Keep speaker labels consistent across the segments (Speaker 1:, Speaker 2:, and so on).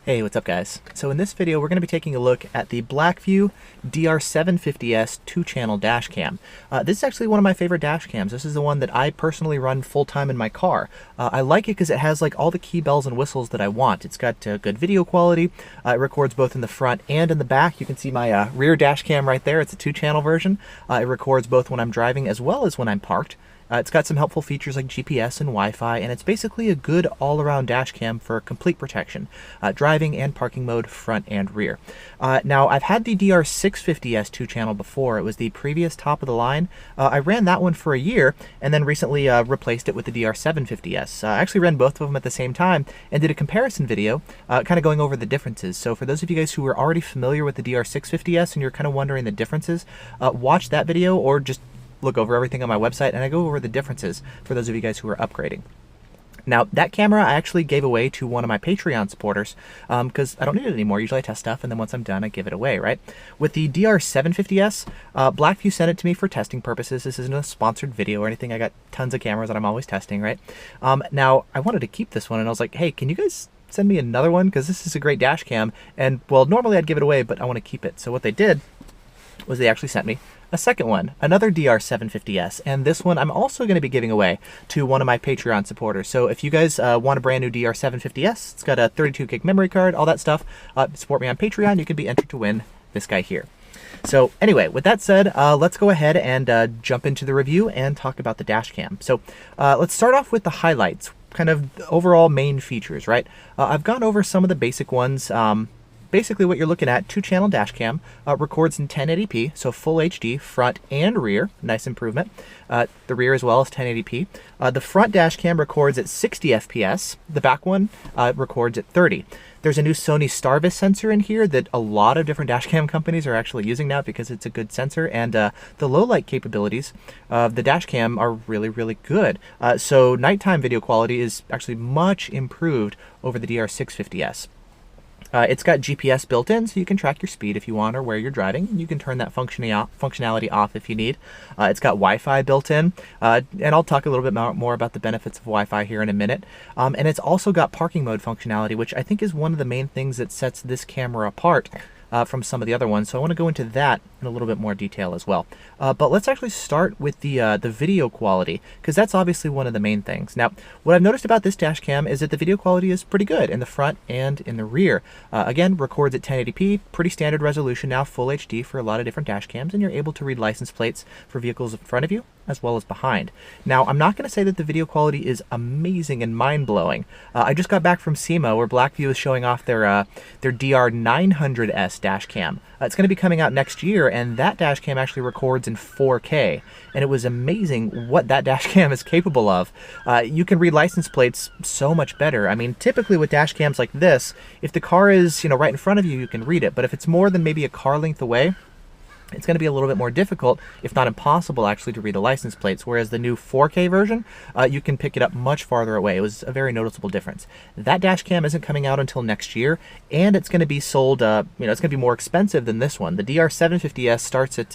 Speaker 1: Hey, what's up guys? So in this video we're going to be taking a look at the Blackvue DR750S 2-channel dash cam. This is actually one of my favorite dash cams. This is the one that I personally run full-time in my car. I like it because it has like all the key bells and whistles that I want. It's got good video quality. It records both in the front and in the back. You can see my rear dash cam right there. It's a 2-channel version. It records both when I'm driving as well as when I'm parked. It's got some helpful features like GPS and Wi-Fi, and it's basically a good all-around dash cam for complete protection, driving and parking mode, front and rear. Now, I've had the DR650S 2-channel before. It was the previous top of the line. I ran that one for a year, and then recently replaced it with the DR750S. I actually ran both of them at the same time and did a comparison video, kind of going over the differences. So for those of you guys who are already familiar with the DR650S and you're kind of wondering the differences, watch that video or just look over everything on my website, and I go over the differences for those of you guys who are upgrading. Now, that camera I actually gave away to one of my Patreon supporters because I don't need it anymore. Usually I test stuff, and then once I'm done, I give it away, right? With the DR750S, Blackvue sent it to me for testing purposes. This isn't a sponsored video or anything. I got tons of cameras that I'm always testing, right? Now, I wanted to keep this one, and I was like, hey, can you guys send me another one? Because this is a great dash cam, and, well, normally I'd give it away, but I want to keep it. So what they did was they actually sent me a second one, another DR750S, and this one I'm also going to be giving away to one of my Patreon supporters. So if you guys want a brand new DR750S, it's got a 32 gig memory card, all that stuff, support me on Patreon, you can be entered to win this guy here. So anyway, with that said, let's go ahead and jump into the review and talk about the dash cam. So let's start off with the highlights, kind of overall main features, right? I've gone over some of the basic ones. Basically what you're looking at, 2-channel dash cam, records in 1080p, so full HD, front and rear, nice improvement. The rear as well is 1080p. The front dash cam records at 60 FPS, the back one records at 30. There's a new Sony Starvis sensor in here that a lot of different dash cam companies are actually using now because it's a good sensor, and the low light capabilities of the dash cam are really, really good. So nighttime video quality is actually much improved over the DR650S. It's got GPS built in, so you can track your speed if you want or where you're driving. You can turn that functionality off if you need. It's got Wi-Fi built in, and I'll talk a little bit more about the benefits of Wi-Fi here in a minute. And it's also got parking mode functionality, which I think is one of the main things that sets this camera apart from some of the other ones. So I want to go into that in a little bit more detail as well. But let's actually start with the video quality, because that's obviously one of the main things. Now, what I've noticed about this dash cam is that the video quality is pretty good in the front and in the rear. Again, records at 1080p, pretty standard resolution now, full HD for a lot of different dash cams, and you're able to read license plates for vehicles in front of you as well as behind. Now, I'm not going to say that the video quality is amazing and mind-blowing. I just got back from SEMA where Blackvue is showing off their DR900S dash cam. It's going to be coming out next year, and that dash cam actually records in 4K, and it was amazing what that dash cam is capable of. You can read license plates so much better. I mean, typically with dash cams like this, if the car is, right in front of you, you can read it, but if it's more than maybe a car length away, it's going to be a little bit more difficult, if not impossible, actually, to read the license plates. Whereas the new 4K version, you can pick it up much farther away. It was a very noticeable difference. That dash cam isn't coming out until next year, and it's going to be sold, it's going to be more expensive than this one. The DR750S starts at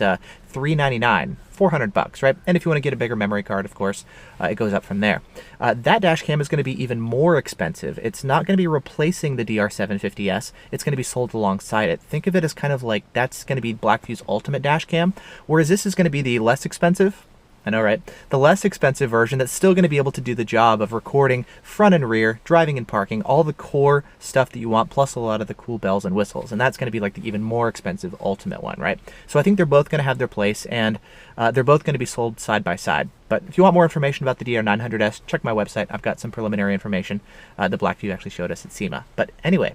Speaker 1: $399, $400, right? And if you want to get a bigger memory card, of course, it goes up from there. That dash cam is going to be even more expensive. It's not going to be replacing the DR750S. It's going to be sold alongside it. Think of it as kind of like that's going to be Blackvue's ultimate dash cam, whereas this is going to be the less expensive, I know, right? The less expensive version that's still going to be able to do the job of recording front and rear, driving and parking, all the core stuff that you want, plus a lot of the cool bells and whistles. And that's going to be like the even more expensive ultimate one, right? So I think they're both going to have their place, and they're both going to be sold side by side. But if you want more information about the DR900S, check my website. I've got some preliminary information that Blackvue actually showed us at SEMA. But anyway,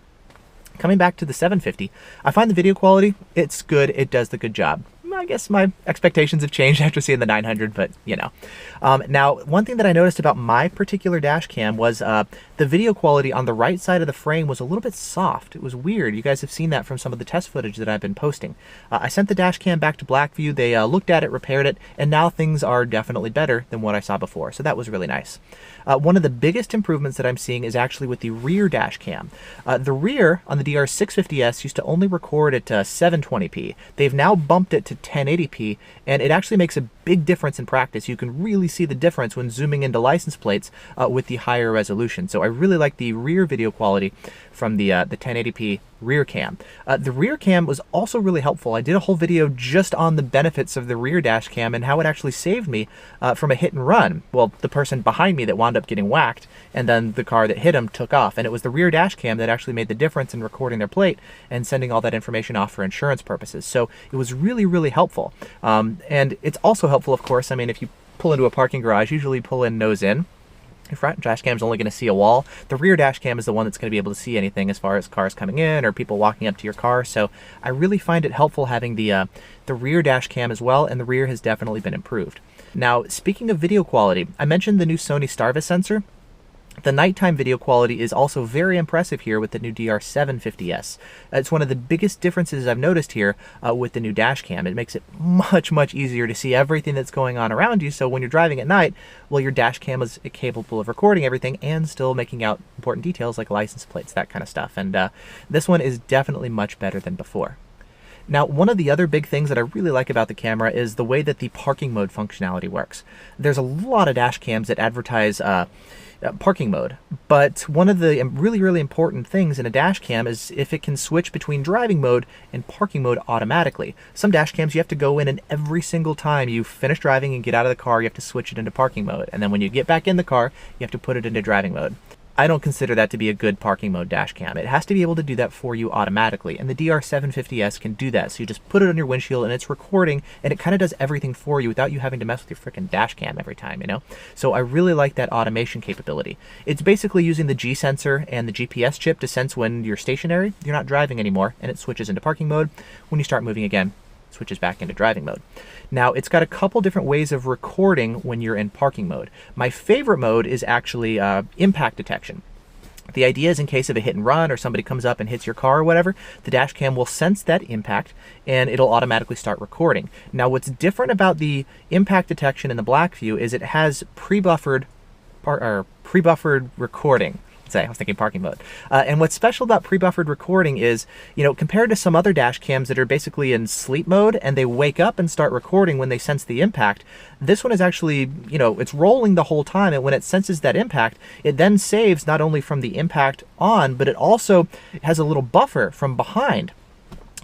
Speaker 1: coming back to the 750, I find the video quality, it's good. It does the good job. I guess my expectations have changed after seeing the 900, but Now, one thing that I noticed about my particular dash cam was the video quality on the right side of the frame was a little bit soft. It was weird. You guys have seen that from some of the test footage that I've been posting. I sent the dash cam back to Blackvue. They looked at it, repaired it, and now things are definitely better than what I saw before. So that was really nice. One of the biggest improvements that I'm seeing is actually with the rear dash cam. The rear on the DR650S used to only record at 720p. They've now bumped it to 1080p, and it actually makes a big difference in practice. You can really see the difference when zooming into license plates with the higher resolution. So I really like the rear video quality from the 1080p rear cam. The rear cam was also really helpful. I did a whole video just on the benefits of the rear dash cam and how it actually saved me from a hit and run. Well, the person behind me that wound up getting whacked, and then the car that hit him took off. And it was the rear dash cam that actually made the difference in recording their plate and sending all that information off for insurance purposes. So it was really, really helpful. And it's also helpful, of course, I mean, if you pull into a parking garage, usually pull in nose in. Your front dash cam is only going to see a wall. The rear dash cam is the one that's going to be able to see anything as far as cars coming in or people walking up to your car. So I really find it helpful having the rear dash cam as well, and the rear has definitely been improved. Now, speaking of video quality, I mentioned the new Sony Starvis sensor. The nighttime video quality is also very impressive here with the new DR750S. It's one of the biggest differences I've noticed here with the new dash cam. It makes it much, much easier to see everything that's going on around you. So when you're driving at night, well, your dash cam is capable of recording everything and still making out important details like license plates, that kind of stuff. And this one is definitely much better than before. Now, one of the other big things that I really like about the camera is the way that the parking mode functionality works. There's a lot of dash cams that advertise parking mode, but one of the really, really important things in a dash cam is if it can switch between driving mode and parking mode automatically. Some dash cams you have to go in, and every single time you finish driving and get out of the car, you have to switch it into parking mode, and then when you get back in the car, you have to put it into driving mode. I don't consider that to be a good parking mode dash cam. It has to be able to do that for you automatically, and the DR750S can do that. So you just put it on your windshield and it's recording, and it kind of does everything for you without you having to mess with your freaking dash cam every time, you know? So I really like that automation capability. It's basically using the G sensor and the GPS chip to sense when you're stationary, you're not driving anymore, and it switches into parking mode. When you start moving again, switches back into driving mode. Now, it's got a couple different ways of recording when you're in parking mode. My favorite mode is actually impact detection. The idea is in case of a hit and run or somebody comes up and hits your car or whatever, the dash cam will sense that impact and it'll automatically start recording. Now, what's different about the impact detection in the Blackvue is it has pre-buffered recording. I was thinking parking mode. And what's special about pre-buffered recording is, you know, compared to some other dash cams that are basically in sleep mode and they wake up and start recording when they sense the impact, this one is actually, you know, it's rolling the whole time, and when it senses that impact, it then saves not only from the impact on, but it also has a little buffer from behind.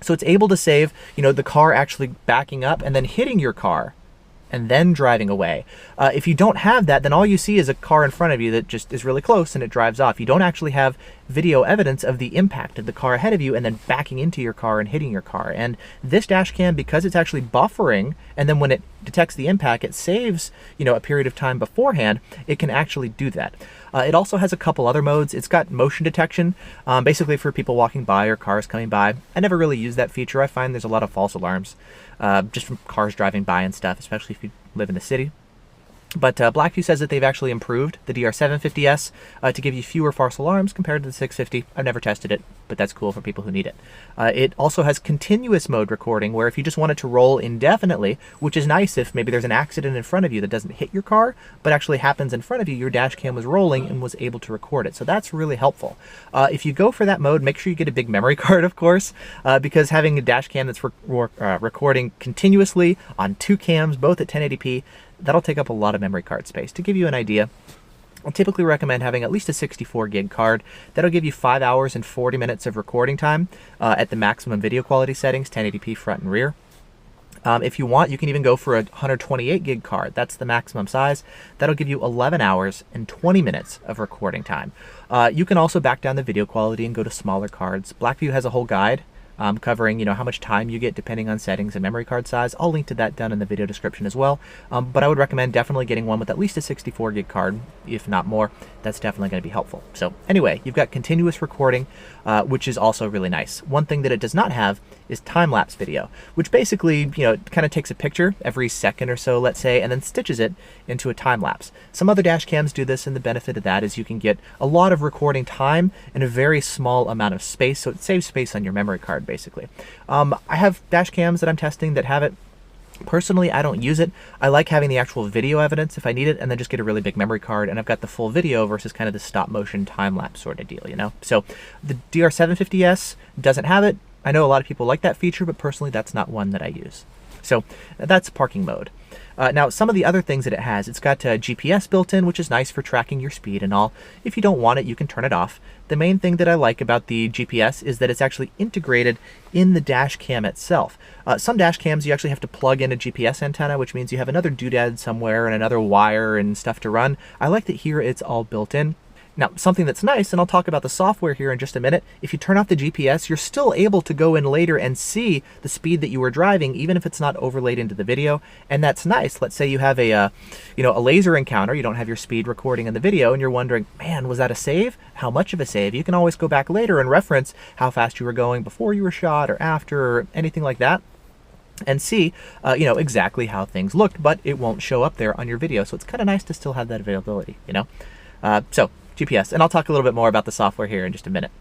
Speaker 1: So it's able to save, you know, the car actually backing up and then hitting your car and then driving away. If you don't have that, then all you see is a car in front of you that just is really close and it drives off. You don't actually have video evidence of the impact of the car ahead of you and then backing into your car and hitting your car. And this dash cam, because it's actually buffering, and then when it detects the impact, it saves, you know, a period of time beforehand, it can actually do that. It also has a couple other modes. It's got motion detection, basically for people walking by or cars coming by. I never really use that feature. I find there's a lot of false alarms just from cars driving by and stuff, especially if you live in the city. But Blackvue says that they've actually improved the DR750S to give you fewer false alarms compared to the 650. I've never tested it, but that's cool for people who need it. It also has continuous mode recording, where if you just want it to roll indefinitely, which is nice if maybe there's an accident in front of you that doesn't hit your car, but actually happens in front of you, your dash cam was rolling and was able to record it. So that's really helpful. If you go for that mode, make sure you get a big memory card, of course, because having a dash cam that's recording continuously on two cams, both at 1080p, that'll take up a lot of memory card space. To give you an idea, I'll typically recommend having at least a 64 gig card. That'll give you 5 hours and 40 minutes of recording time at the maximum video quality settings, 1080p front and rear. If you want, you can even go for a 128 gig card. That's the maximum size. That'll give you 11 hours and 20 minutes of recording time. You can also back down the video quality and go to smaller cards. Blackvue has a whole guide covering, you know, how much time you get depending on settings and memory card size. I'll link to that down in the video description as well. But I would recommend definitely getting one with at least a 64 gig card, if not more. That's definitely going to be helpful. So anyway, you've got continuous recording, which is also really nice. One thing that it does not have is time-lapse video, which basically, you know, kind of takes a picture every second or so, let's say, and then stitches it into a time-lapse. Some other dash cams do this, and the benefit of that is you can get a lot of recording time in a very small amount of space, so it saves space on your memory card, basically. I have dash cams that I'm testing that have it. Personally, I don't use it. I like having the actual video evidence if I need it, and then just get a really big memory card, and I've got the full video versus kind of the stop-motion time-lapse sort of deal, you know? So the DR750S doesn't have it. I know a lot of people like that feature, but personally, that's not one that I use. So that's parking mode. Now, some of the other things that it has, it's got GPS built in, which is nice for tracking your speed and all. If you don't want it, you can turn it off. The main thing that I like about the GPS is that it's actually integrated in the dash cam itself. Some dash cams you actually have to plug in a GPS antenna, which means you have another doodad somewhere and another wire and stuff to run. I like that here it's all built in. Now, something that's nice, and I'll talk about the software here in just a minute, if you turn off the GPS, you're still able to go in later and see the speed that you were driving, even if it's not overlaid into the video, and that's nice. Let's say you have a laser encounter, you don't have your speed recording in the video, and you're wondering, man, was that a save? How much of a save? You can always go back later and reference how fast you were going before you were shot or after or anything like that, and see, exactly how things looked, but it won't show up there on your video, so it's kind of nice to still have that availability, So, GPS, and I'll talk a little bit more about the software here in just a minute.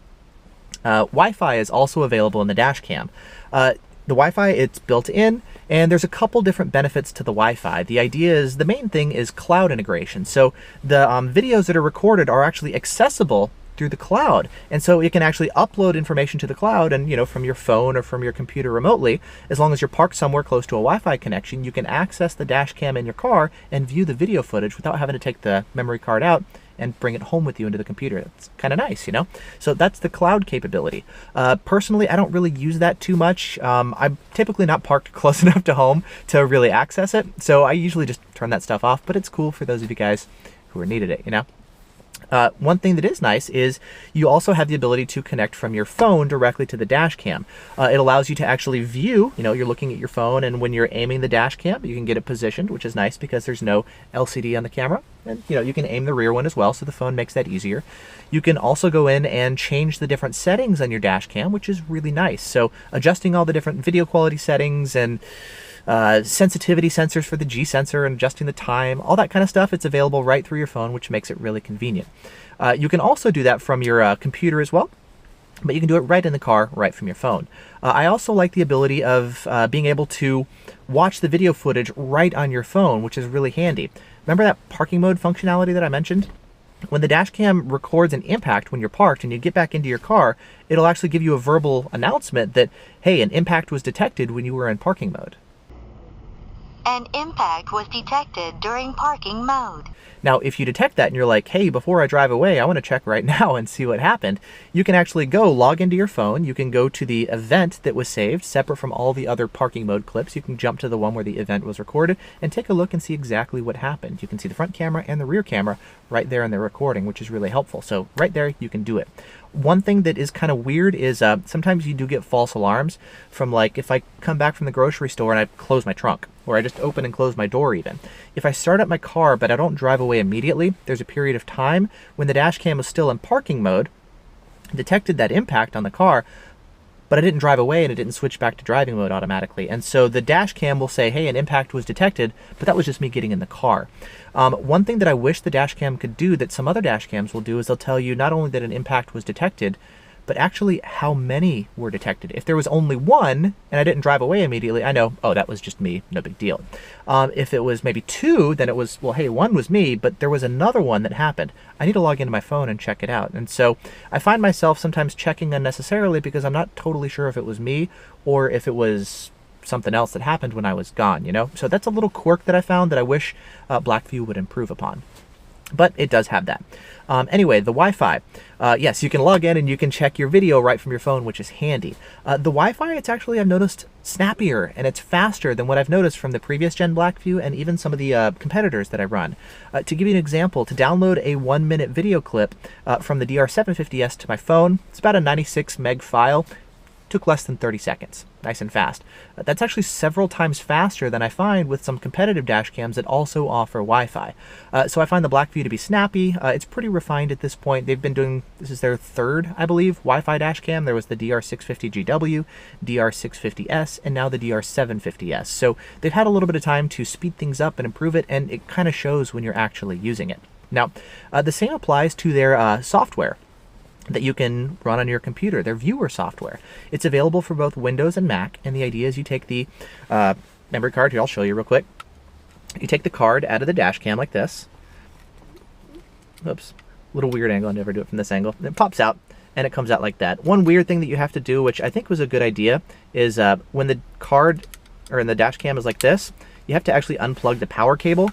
Speaker 1: Wi-Fi is also available in the dash cam. The Wi-Fi, it's built in, and there's a couple different benefits to the Wi-Fi. The idea is, the main thing is cloud integration. So the videos that are recorded are actually accessible through the cloud, and so you can actually upload information to the cloud, and from your phone or from your computer remotely. As long as you're parked somewhere close to a Wi-Fi connection, you can access the dash cam in your car and view the video footage without having to take the memory card out and bring it home with you into the computer. It's kind of nice, So that's the cloud capability. Personally, I don't really use that too much. I'm typically not parked close enough to home to really access it, so I usually just turn that stuff off, but it's cool for those of you guys who are needed it, One thing that is nice is you also have the ability to connect from your phone directly to the dash cam. It allows you to actually view, you're looking at your phone, and when you're aiming the dash cam, you can get it positioned, which is nice because there's no LCD on the camera. And you can aim the rear one as well, so the phone makes that easier. You can also go in and change the different settings on your dash cam, which is really nice. So adjusting all the different video quality settings and sensitivity sensors for the G sensor and adjusting the time, all that kind of stuff, it's available right through your phone, which makes it really convenient. You can also do that from your computer as well, but you can do it right in the car, right from your phone. I also like the ability of being able to watch the video footage right on your phone, which is really handy. Remember that parking mode functionality that I mentioned? When the dash cam records an impact when you're parked and you get back into your car, it'll actually give you a verbal announcement that, hey, an impact was detected when you were in parking mode.
Speaker 2: An impact was detected during parking mode.
Speaker 1: Now, if you detect that and you're like, hey, before I drive away, I want to check right now and see what happened, you can actually go log into your phone. You can go to the event that was saved, separate from all the other parking mode clips. You can jump to the one where the event was recorded and take a look and see exactly what happened. You can see the front camera and the rear camera right there in the recording, which is really helpful. So right there, you can do it. One thing that is kind of weird is sometimes you do get false alarms from, like, if I come back from the grocery store and I close my trunk, or I just open and close my door even. If I start up my car but I don't drive away immediately, there's a period of time when the dash cam was still in parking mode, detected that impact on the car, but I didn't drive away and it didn't switch back to driving mode automatically. And so the dash cam will say, hey, an impact was detected, but that was just me getting in the car. One thing that I wish the dash cam could do that some other dash cams will do is they'll tell you not only that an impact was detected, but actually how many were detected. If there was only one and I didn't drive away immediately, I know, oh, that was just me, no big deal. If it was maybe two, then it was, well, hey, one was me, but there was another one that happened. I need to log into my phone and check it out. And so I find myself sometimes checking unnecessarily because I'm not totally sure if it was me or if it was something else that happened when I was gone, So that's a little quirk that I found that I wish Blackvue would improve upon. But it does have that. Anyway, the Wi-Fi. Yes, you can log in and you can check your video right from your phone, which is handy. The Wi-Fi, it's actually, I've noticed, snappier and it's faster than what I've noticed from the previous gen Blackvue and even some of the competitors that I run. To give you an example, to download a 1-minute video clip from the DR750S to my phone, it's about a 96 meg file. Took less than 30 seconds. Nice and fast. That's actually several times faster than I find with some competitive dash cams that also offer Wi-Fi. So I find the Blackvue to be snappy. It's pretty refined at this point. They've been doing, this is their third, I believe, Wi-Fi dash cam. There was the DR650GW, DR650S, and now the DR750S. So they've had a little bit of time to speed things up and improve it, and it kind of shows when you're actually using it. Now, the same applies to their software that you can run on your computer, their viewer software. It's available for both Windows and Mac, and the idea is you take the memory card, here I'll show you real quick. You take the card out of the dash cam like this. Oops, little weird angle, I never do it from this angle. It pops out, and it comes out like that. One weird thing that you have to do, which I think was a good idea, is when the card or in the dash cam is like this. You have to actually unplug the power cable,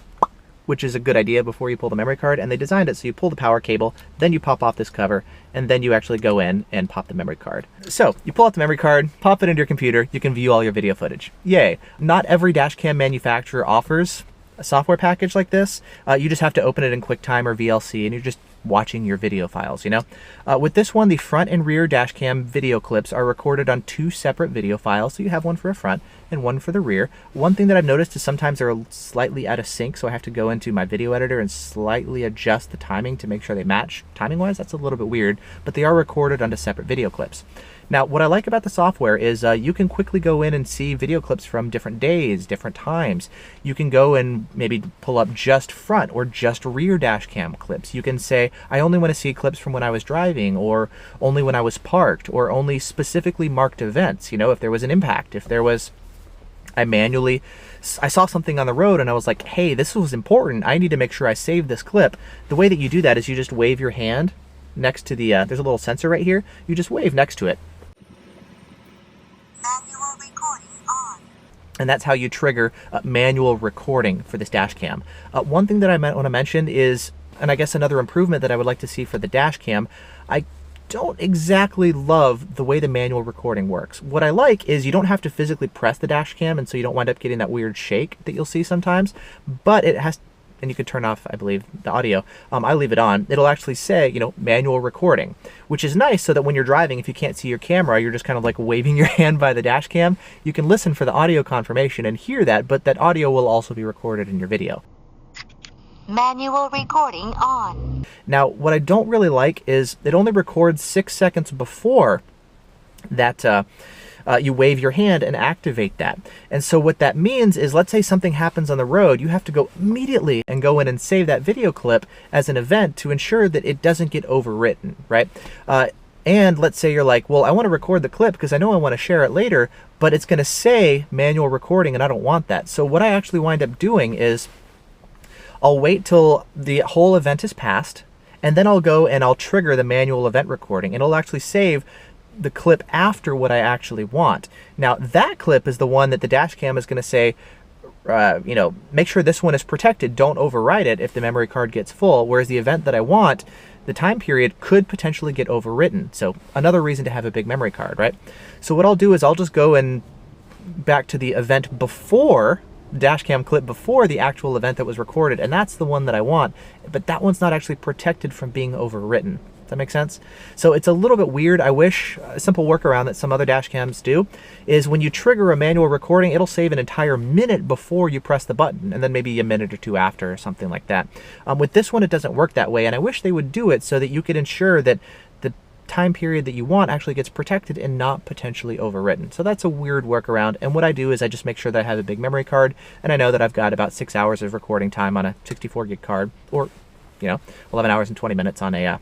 Speaker 1: which is a good idea before you pull the memory card. And they designed it so you pull the power cable, then you pop off this cover, and then you actually go in and pop the memory card. So you pull out the memory card, pop it into your computer, you can view all your video footage. Yay. Not every dash cam manufacturer offers a software package like this. You just have to open it in QuickTime or VLC, and you're just watching your video files, you know? With this one, the front and rear dash cam video clips are recorded on 2 separate video files, so you have one for a front and one for the rear. One thing that I've noticed is sometimes they're slightly out of sync, so I have to go into my video editor and slightly adjust the timing to make sure they match. Timing-wise, that's a little bit weird, but they are recorded onto separate video clips. Now, what I like about the software is you can quickly go in and see video clips from different days, different times. You can go and maybe pull up just front or just rear dash cam clips. You can say, I only want to see clips from when I was driving, or only when I was parked, or only specifically marked events. You know, if there was an impact, if there was, I saw something on the road and I was like, hey, this was important. I need to make sure I save this clip. The way that you do that is you just wave your hand next to the, there's a little sensor right here. You just wave next to it.
Speaker 2: Manual recording on.
Speaker 1: And that's how you trigger manual recording for this dash cam. One thing that I want to mention is, and I guess another improvement that I would like to see for the dash cam, I don't exactly love the way the manual recording works. What I like is you don't have to physically press the dash cam, and so you don't wind up getting that weird shake that you'll see sometimes, but it has, and you can turn off, I believe, the audio. I leave it on. It'll actually say, you know, manual recording, which is nice so that when you're driving, if you can't see your camera, you're just kind of like waving your hand by the dash cam. You can listen for the audio confirmation and hear that, but that audio will also be recorded in your video.
Speaker 2: Manual recording on.
Speaker 1: Now, what I don't really like is it only records 6 seconds before that you wave your hand and activate that. And so what that means is, let's say something happens on the road, you have to go immediately and go in and save that video clip as an event to ensure that it doesn't get overwritten, right? And let's say you're like, well, I want to record the clip because I know I want to share it later, but it's going to say manual recording and I don't want that. So what I actually wind up doing is I'll wait till the whole event is passed, and then I'll go and I'll trigger the manual event recording, and it'll actually save the clip after what I actually want. Now, that clip is the one that the dash cam is going to say, you know, make sure this one is protected. Don't overwrite it if the memory card gets full, whereas the event that I want, the time period could potentially get overwritten. So another reason to have a big memory card, right? So what I'll do is I'll just go and back to the event before, dash cam clip before the actual event that was recorded, and that's the one that I want, but that one's not actually protected from being overwritten. Does that make sense? So it's a little bit weird. I wish a simple workaround that some other dash cams do is when you trigger a manual recording, it'll save an entire minute before you press the button, and then maybe a minute or two after or something like that. With this one, it doesn't work that way, and I wish they would do it so that you could ensure that the time period that you want actually gets protected and not potentially overwritten. So that's a weird workaround, and what I do is I just make sure that I have a big memory card, and I know that I've got about 6 hours of recording time on a 64 gig card, or, you know, 11 hours and 20 minutes on a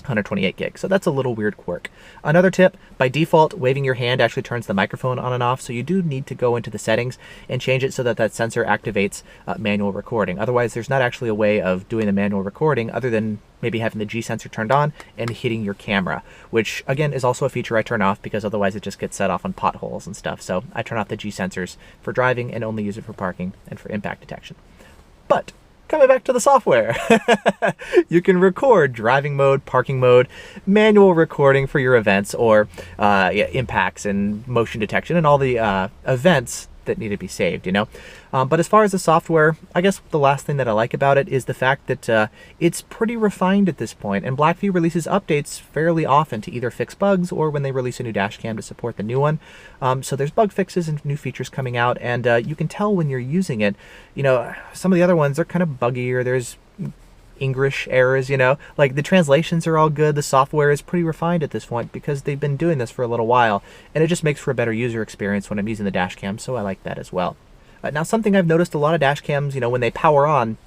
Speaker 1: 128 gig. So that's a little weird quirk. Another tip, by default, waving your hand actually turns the microphone on and off, so you do need to go into the settings and change it so that that sensor activates manual recording. Otherwise, there's not actually a way of doing the manual recording other than maybe having the G sensor turned on and hitting your camera, which again is also a feature I turn off because otherwise it just gets set off on potholes and stuff. So I turn off the G sensors for driving and only use it for parking and for impact detection. But coming back to the software, you can record driving mode, parking mode, manual recording for your events, or impacts and motion detection and all the events that need to be saved, you know. But as far as the software, I guess the last thing that I like about it is the fact that it's pretty refined at this point, and Blackvue releases updates fairly often to either fix bugs or when they release a new dash cam to support the new one. So there's bug fixes and new features coming out, and you can tell when you're using it. You know, some of the other ones are kind of buggier. There's English errors, you know, like the translations are all good. The software is pretty refined at this point because they've been doing this for a little while, and it just makes for a better user experience when I'm using the dash cam, so I like that as well. Now, something I've noticed a lot of dash cams, you know, when they power on,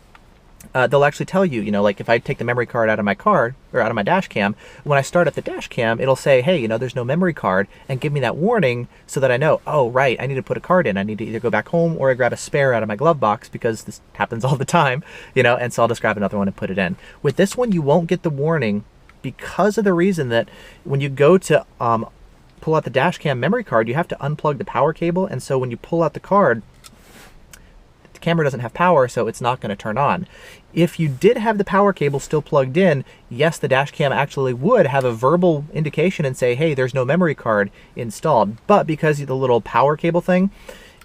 Speaker 1: they'll actually tell you, you know, like if I take the memory card out of my card or out of my dash cam, when I start up the dash cam, it'll say, hey, you know, there's no memory card, and give me that warning so that I know, oh, right, I need to put a card in. I need to either go back home or I grab a spare out of my glove box because this happens all the time, you know, and so I'll just grab another one and put it in. With this one, you won't get the warning because of the reason that when you go to pull out the Dashcam memory card, you have to unplug the power cable, and so when you pull out the card, the camera doesn't have power, so it's not going to turn on. If you did have the power cable still plugged in, yes, the Dashcam actually would have a verbal indication and say, hey, there's no memory card installed. But because of the little power cable thing,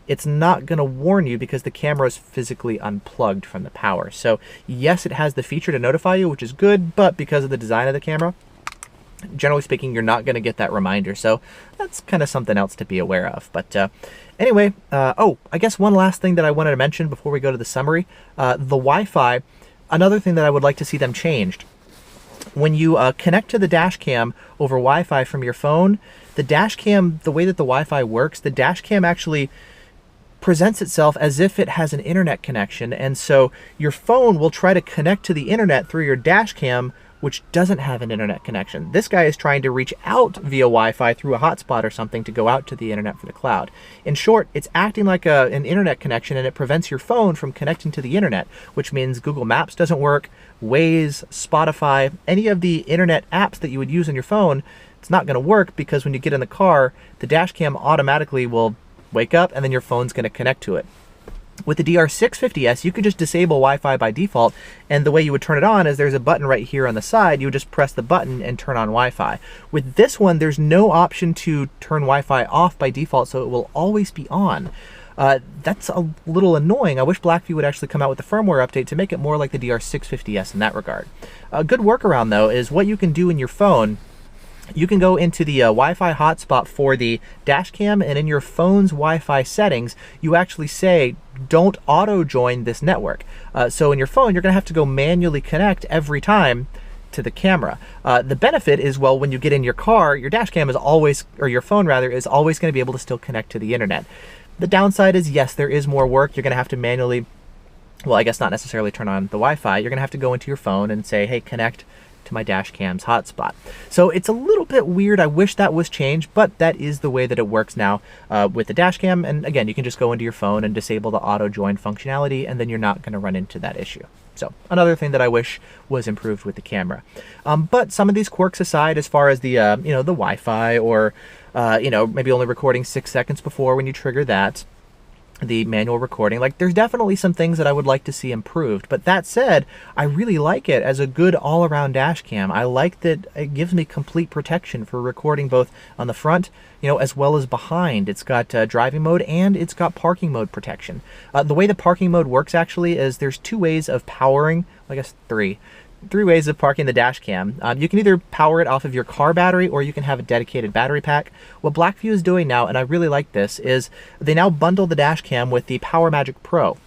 Speaker 1: it's not going to warn you because the camera is physically unplugged from the power. So yes, it has the feature to notify you, which is good, but because of the design of the camera, generally speaking, you're not going to get that reminder. So that's kind of something else to be aware of. But anyway, oh, I guess one last thing that I wanted to mention before we go to the summary, the Wi-Fi, another thing that I would like to see them changed. When you connect to the Dashcam over Wi-Fi from your phone, the Dashcam, the way that the Wi-Fi works, the Dashcam actually presents itself as if it has an internet connection, and so your phone will try to connect to the internet through your Dashcam, which doesn't have an internet connection. This guy is trying to reach out via Wi-Fi through a hotspot or something to go out to the internet for the cloud. In short, it's acting like an internet connection, and it prevents your phone from connecting to the internet, which means Google Maps doesn't work, Waze, Spotify, any of the internet apps that you would use on your phone, it's not going to work because when you get in the car, the Dashcam automatically will wake up and then your phone's going to connect to it. With the DR750S, you could just disable Wi-Fi by default, and the way you would turn it on is there's a button right here on the side. You would just press the button and turn on Wi-Fi. With this one, there's no option to turn Wi-Fi off by default, so it will always be on. That's a little annoying. I wish Blackvue would actually come out with a firmware update to make it more like the DR750S in that regard. A good workaround, though, is what you can do in your phone. You can go into the Wi-Fi hotspot for the Dashcam, and in your phone's Wi-Fi settings, you actually say, don't auto-join this network. So in your phone, you're going to have to go manually connect every time to the camera. The benefit is, well, when you get in your car, your Dashcam is always, or your phone rather, is always going to be able to still connect to the internet. The downside is, yes, there is more work. You're going to have to manually, well, I guess not necessarily turn on the Wi-Fi. You're going to have to go into your phone and say, hey, connect to my Dashcam's hotspot. So it's a little bit weird. I wish that was changed, but that is the way that it works now with the Dashcam. And again, you can just go into your phone and disable the auto join functionality, and then you're not going to run into that issue. So another thing that I wish was improved with the camera. But some of these quirks aside, as far as the the Wi-Fi, or maybe only recording 6 seconds before when you trigger that, the manual recording, like, there's definitely some things that I would like to see improved. But that said, I really like it as a good all-around dash cam. I like that it gives me complete protection for recording both on the front, as well as behind. It's got driving mode, and it's got parking mode protection. The way the parking mode works actually is there's 2 ways of powering, I guess 3 ways of parking the dash cam. You can either power it off of your car battery, or you can have a dedicated battery pack. What Blackvue is doing now, and I really like this, is they now bundle the dash cam with the PowerMagic Pro.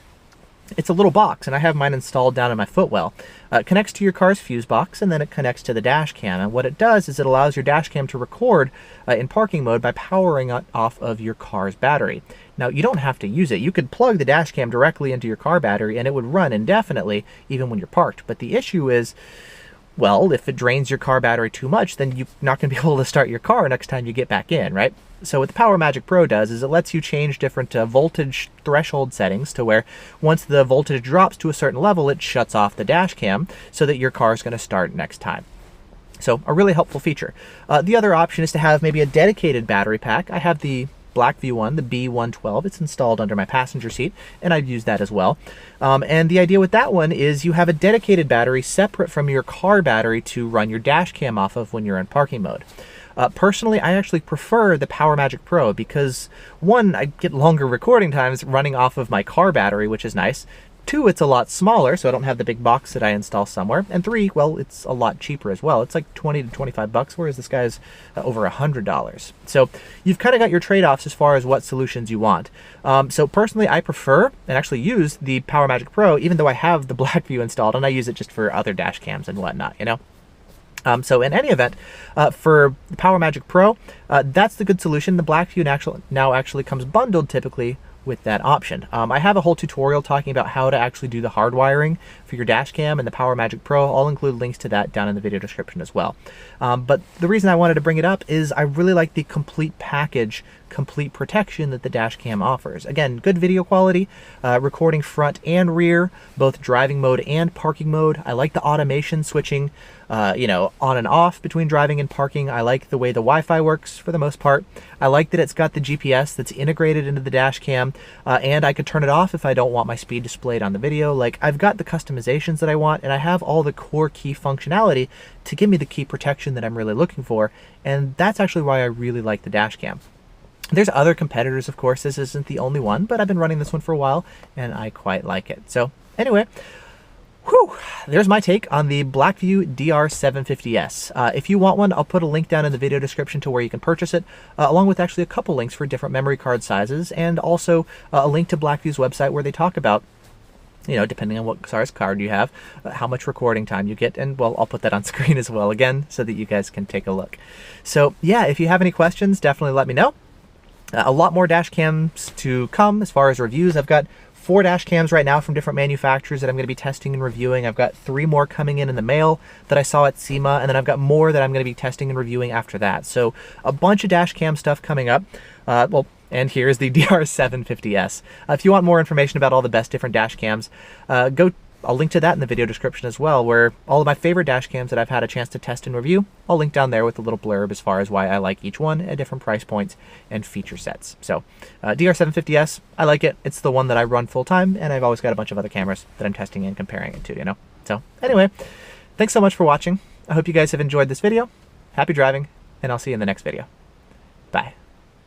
Speaker 1: It's a little box, and I have mine installed down in my footwell. It connects to your car's fuse box, and then it connects to the dash cam. And what it does is it allows your dash cam to record in parking mode by powering it off of your car's battery. Now, you don't have to use it. You could plug the dash cam directly into your car battery, and it would run indefinitely, even when you're parked. But the issue is, well, if it drains your car battery too much, then you're not going to be able to start your car next time you get back in, right? So what the PowerMagic Pro does is it lets you change different voltage threshold settings to where once the voltage drops to a certain level, it shuts off the dash cam so that your car is going to start next time. So a really helpful feature. The other option is to have maybe a dedicated battery pack. I have the Blackvue one, the B112. It's installed under my passenger seat, and I've used that as well. And the idea with that one is you have a dedicated battery separate from your car battery to run your dash cam off of when you're in parking mode. Personally, I actually prefer the PowerMagic Pro because, 1, I get longer recording times running off of my car battery, which is nice. 2, it's a lot smaller, so I don't have the big box that I install somewhere. And 3, well, it's a lot cheaper as well. It's like 20 to 25 bucks, whereas this guy's over $100. So you've kind of got your trade-offs as far as what solutions you want. So personally, I prefer and actually use the PowerMagic Pro, even though I have the Blackvue installed, and I use it just for other dash cams and whatnot, So in any event, for the PowerMagic Pro, that's the good solution. The Blackvue now actually comes bundled typically with that option. I have a whole tutorial talking about how to actually do the hardwiring for your dash cam and the PowerMagic Pro. I'll include links to that down in the video description as well. But the reason I wanted to bring it up is I really like the complete package complete protection that the Dashcam offers. Again, good video quality, recording front and rear, both driving mode and parking mode. I like the automation switching, you know, on and off between driving and parking. I like the way the Wi-Fi works for the most part. I like that it's got the GPS that's integrated into the Dashcam, and I could turn it off if I don't want my speed displayed on the video. Like, I've got the customizations that I want, and I have all the core key functionality to give me the key protection that I'm really looking for, and that's actually why I really like the Dashcam. There's other competitors, of course. This isn't the only one, but I've been running this one for a while, and I quite like it. So anyway, whew, there's my take on the Blackvue DR750S. If you want one, I'll put a link down in the video description to where you can purchase it, along with actually a couple links for different memory card sizes, and also a link to Blackvue's website where they talk about, you know, depending on what size card you have, how much recording time you get, and well, I'll put that on screen as well again so that you guys can take a look. So yeah, if you have any questions, definitely let me know. A lot more dash cams to come as far as reviews. I've got 4 dash cams right now from different manufacturers that I'm going to be testing and reviewing. I've got 3 more coming in the mail that I saw at SEMA, and then I've got more that I'm going to be testing and reviewing after that. So a bunch of dash cam stuff coming up. Well, and here's the DR750S. If you want more information about all the best different dash cams, I'll link to that in the video description as well, where all of my favorite dash cams that I've had a chance to test and review, I'll link down there with a little blurb as far as why I like each one at different price points and feature sets. So DR750S, I like it. It's the one that I run full time, and I've always got a bunch of other cameras that I'm testing and comparing it to, you know? So anyway, thanks so much for watching. I hope you guys have enjoyed this video. Happy driving, and I'll see you in the next video. Bye.